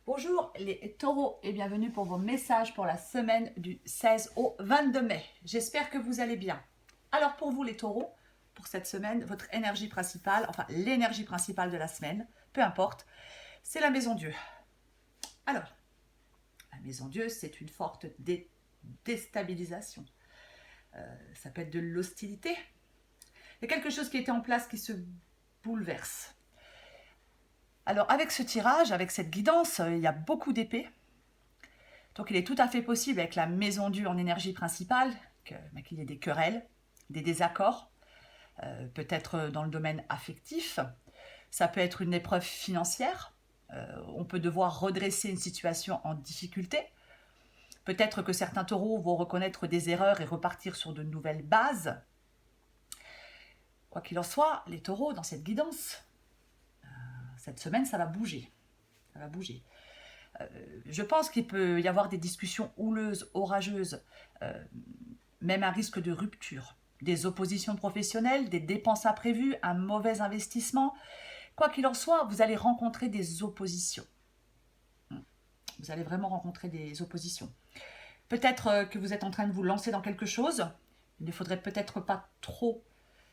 Bonjour les taureaux et bienvenue pour vos messages pour la semaine du 16 au 22 mai. J'espère que vous allez bien. Alors pour vous les taureaux, pour cette semaine, votre énergie principale, enfin l'énergie principale de la semaine, peu importe, c'est la maison Dieu. Alors, la maison Dieu, c'est une forte déstabilisation. Ça peut être de l'hostilité. Il y a quelque chose qui était en place qui se bouleverse. Alors avec ce tirage, avec cette guidance, il y a beaucoup d'épées. Donc il est tout à fait possible avec la maison Dieu en énergie principale qu'il y ait des querelles, des désaccords, peut-être dans le domaine affectif. Ça peut être une épreuve financière. On peut devoir redresser une situation en difficulté. Peut-être que certains taureaux vont reconnaître des erreurs et repartir sur de nouvelles bases. Quoi qu'il en soit, les taureaux, dans cette guidance, cette semaine, ça va bouger. Ça va bouger. Je pense qu'il peut y avoir des discussions houleuses, orageuses, même un risque de rupture, des oppositions professionnelles, des dépenses imprévues, un mauvais investissement. Quoi qu'il en soit, vous allez rencontrer des oppositions. Vous allez vraiment rencontrer des oppositions. Peut-être que vous êtes en train de vous lancer dans quelque chose. Il ne faudrait peut-être pas trop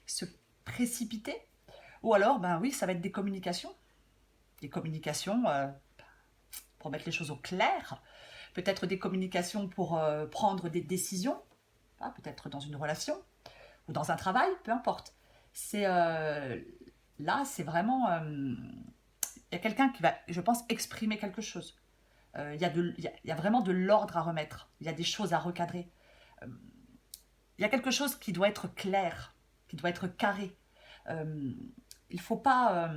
se précipiter. Ou alors, ben oui, ça va être des communications. Des communications pour mettre les choses au clair. Peut-être des communications pour prendre des décisions. Peut-être dans une relation ou dans un travail, peu importe. C'est là, c'est vraiment il y a quelqu'un qui va, je pense, exprimer quelque chose. Il y a vraiment de l'ordre à remettre. Il y a des choses à recadrer. Il y a quelque chose qui doit être clair, qui doit être carré. Il ne faut pas,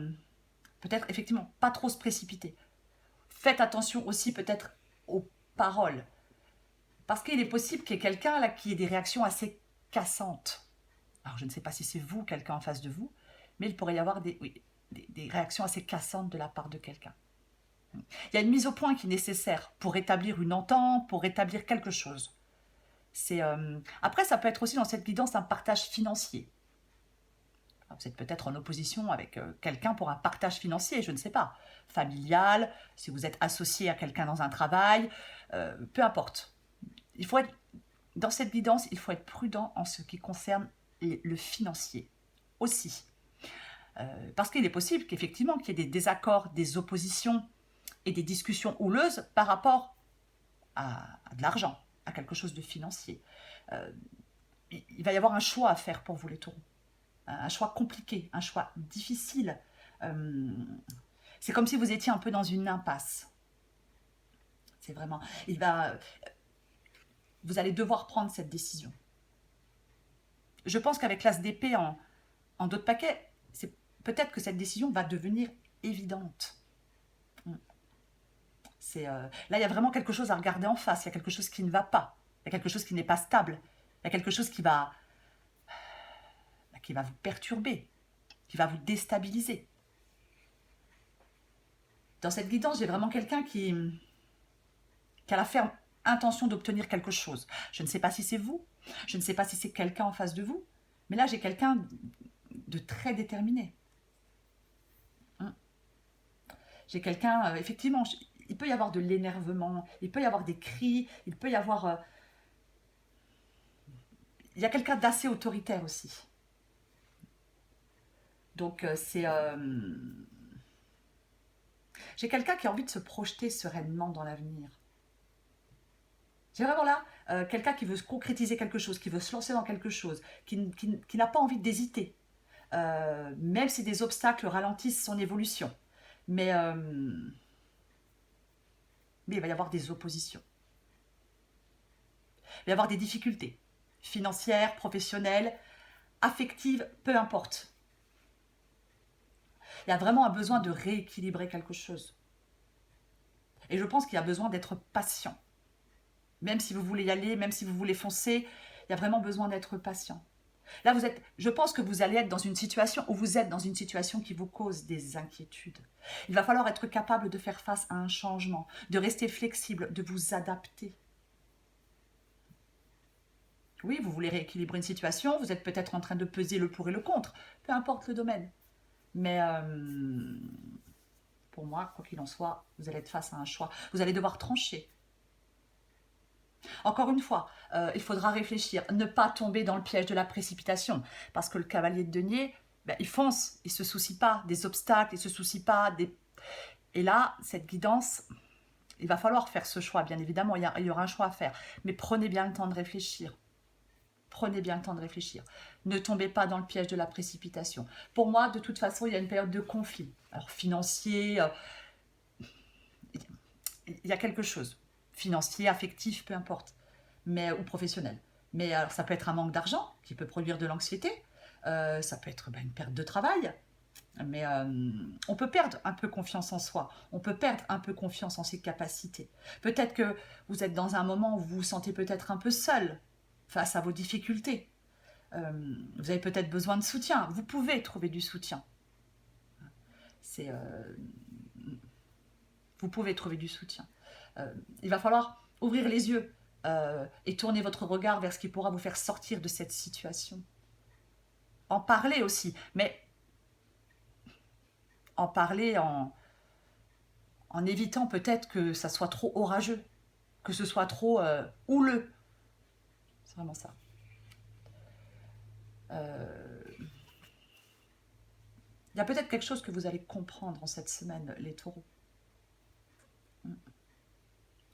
peut-être effectivement, pas trop se précipiter. Faites attention aussi peut-être aux paroles. Parce qu'il est possible qu'il y ait quelqu'un là qui ait des réactions assez cassantes. Alors je ne sais pas si c'est vous, quelqu'un en face de vous, mais il pourrait y avoir des réactions assez cassantes de la part de quelqu'un. Il y a une mise au point qui est nécessaire pour établir une entente, pour établir quelque chose. Après, ça peut être aussi dans cette guidance un partage financier. Vous êtes peut-être en opposition avec quelqu'un pour un partage financier, je ne sais pas, familial, si vous êtes associé à quelqu'un dans un travail, peu importe. Il faut être, dans cette guidance, il faut être prudent en ce qui concerne le financier aussi. Parce qu'il est possible qu'effectivement qu'il y ait des désaccords, des oppositions et des discussions houleuses par rapport à de l'argent, à quelque chose de financier. Il va y avoir un choix à faire pour vous les taureaux. Un choix compliqué, un choix difficile. C'est comme si vous étiez un peu dans une impasse. C'est vraiment... Vous allez devoir prendre cette décision. Je pense qu'avec l'as d'épée en dos de paquet, c'est peut-être que cette décision va devenir évidente. Là, il y a vraiment quelque chose à regarder en face. Il y a quelque chose qui ne va pas. Il y a quelque chose qui n'est pas stable. Il y a quelque chose qui va vous perturber, qui va vous déstabiliser. Dans cette guidance, j'ai vraiment quelqu'un qui a la ferme intention d'obtenir quelque chose. Je ne sais pas si c'est vous, je ne sais pas si c'est quelqu'un en face de vous, mais là, j'ai quelqu'un de très déterminé. J'ai quelqu'un, effectivement, il peut y avoir de l'énervement, il peut y avoir des cris, il peut y avoir... il y a quelqu'un d'assez autoritaire aussi. Donc, j'ai quelqu'un qui a envie de se projeter sereinement dans l'avenir. J'ai vraiment là quelqu'un qui veut concrétiser quelque chose, qui veut se lancer dans quelque chose, qui n'a pas envie d'hésiter, même si des obstacles ralentissent son évolution. Mais il va y avoir des oppositions. Il va y avoir des difficultés financières, professionnelles, affectives, peu importe. Il y a vraiment un besoin de rééquilibrer quelque chose. Et je pense qu'il y a besoin d'être patient. Même si vous voulez y aller, même si vous voulez foncer, il y a vraiment besoin d'être patient. Là, je pense que vous allez être dans une situation où vous êtes dans une situation qui vous cause des inquiétudes. Il va falloir être capable de faire face à un changement, de rester flexible, de vous adapter. Oui, vous voulez rééquilibrer une situation, vous êtes peut-être en train de peser le pour et le contre, peu importe le domaine. Mais pour moi, quoi qu'il en soit, vous allez être face à un choix. Vous allez devoir trancher. Encore une fois, il faudra réfléchir, ne pas tomber dans le piège de la précipitation, parce que le cavalier de denier, ben, il fonce, il ne se soucie pas des obstacles, il ne se soucie pas des... Et là, cette guidance, il va falloir faire ce choix, bien évidemment, il y aura un choix à faire, mais prenez bien le temps de réfléchir. Prenez bien le temps de réfléchir. Ne tombez pas dans le piège de la précipitation. Pour moi, de toute façon, il y a une période de conflit. Alors, financier, il y a quelque chose. Financier, affectif, peu importe. Ou professionnel. Mais alors, ça peut être un manque d'argent qui peut produire de l'anxiété. Ça peut être une perte de travail. Mais on peut perdre un peu confiance en soi. On peut perdre un peu confiance en ses capacités. Peut-être que vous êtes dans un moment où vous vous sentez peut-être un peu seul face à vos difficultés. Vous avez peut-être besoin de soutien. Vous pouvez trouver du soutien. Vous pouvez trouver du soutien. Il va falloir ouvrir les yeux et tourner votre regard vers ce qui pourra vous faire sortir de cette situation. En parler aussi, mais en parler en évitant peut-être que ça soit trop orageux, que ce soit trop houleux. C'est vraiment ça. Il y a peut-être quelque chose que vous allez comprendre en cette semaine, les taureaux.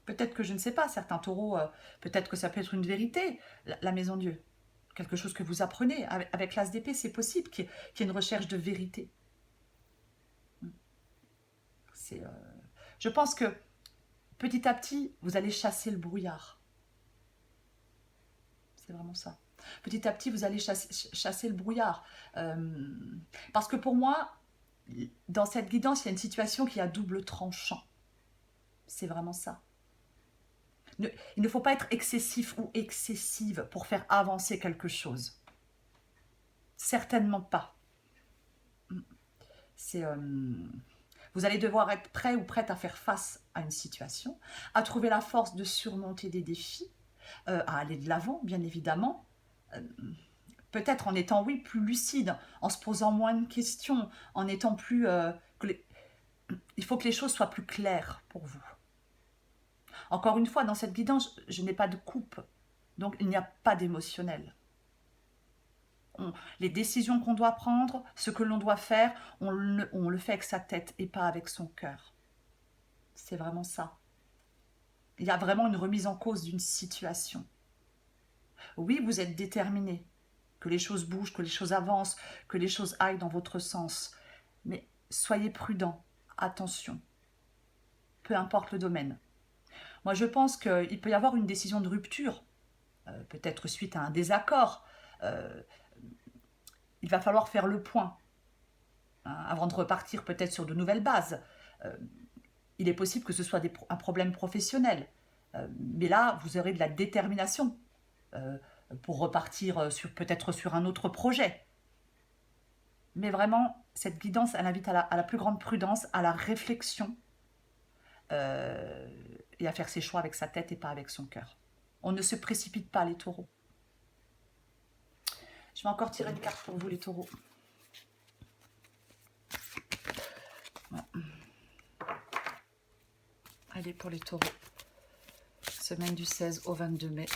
Peut-être que, je ne sais pas, certains taureaux, peut-être que ça peut être une vérité, la maison Dieu. Quelque chose que vous apprenez. Avec l'as d'épée, c'est possible qu'il y ait une recherche de vérité. Je pense que petit à petit, vous allez chasser le brouillard. C'est vraiment ça. Petit à petit, vous allez chasser le brouillard. Parce que pour moi, dans cette guidance, il y a une situation qui est à double tranchant. C'est vraiment ça. Il ne faut pas être excessif ou excessive pour faire avancer quelque chose. Certainement pas. Vous allez devoir être prêt ou prête à faire face à une situation, à trouver la force de surmonter des défis, à aller de l'avant, bien évidemment. Peut-être en étant, oui, plus lucide, en se posant moins de questions, en étant plus... Il faut que les choses soient plus claires pour vous. Encore une fois, dans cette guidance, je n'ai pas de coupe, donc il n'y a pas d'émotionnel. Les décisions qu'on doit prendre, ce que l'on doit faire, on le fait avec sa tête et pas avec son cœur. C'est vraiment ça. Il y a vraiment une remise en cause d'une situation. Oui, vous êtes déterminé, que les choses bougent, que les choses avancent, que les choses aillent dans votre sens. Mais soyez prudent, attention, peu importe le domaine. Moi, je pense qu'il peut y avoir une décision de rupture, peut-être suite à un désaccord. Il va falloir faire le point, hein, avant de repartir peut-être sur de nouvelles bases. Il est possible que ce soit un problème professionnel. Mais là, vous aurez de la détermination pour repartir peut-être sur un autre projet. Mais vraiment, cette guidance, elle invite à la plus grande prudence, à la réflexion et à faire ses choix avec sa tête et pas avec son cœur. On ne se précipite pas, les taureaux. Je vais encore tirer une carte pour vous, les taureaux. Voilà. Allez, pour les taureaux. Semaine du 16 au 22 mai.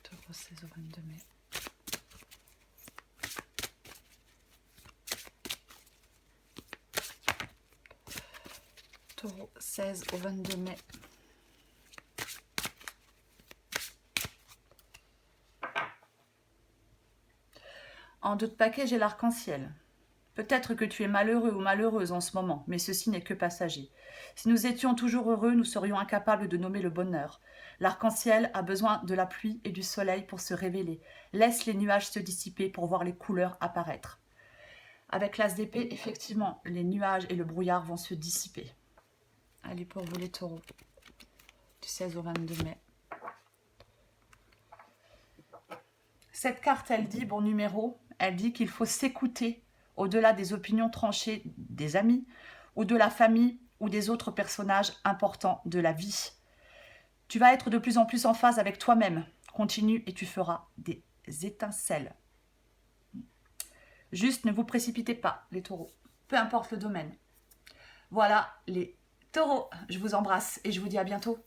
Taureau 16 au 22 mai. Taureau 16 au 22 mai. En d'autres paquets, j'ai l'arc-en-ciel. Peut-être que tu es malheureux ou malheureuse en ce moment, mais ceci n'est que passager. Si nous étions toujours heureux, nous serions incapables de nommer le bonheur. L'arc-en-ciel a besoin de la pluie et du soleil pour se révéler. Laisse les nuages se dissiper pour voir les couleurs apparaître. Avec l'as d'épée, effectivement, les nuages et le brouillard vont se dissiper. Allez, pour vous les taureaux, du 16 au 22 mai. Cette carte, elle dit, bon numéro, elle dit qu'il faut s'écouter au-delà des opinions tranchées des amis ou de la famille ou des autres personnages importants de la vie. Tu vas être de plus en plus en phase avec toi-même, Continue et tu feras des étincelles. Juste ne vous précipitez pas, les taureaux, peu importe le domaine. Voilà les taureaux, je vous embrasse et je vous dis à bientôt.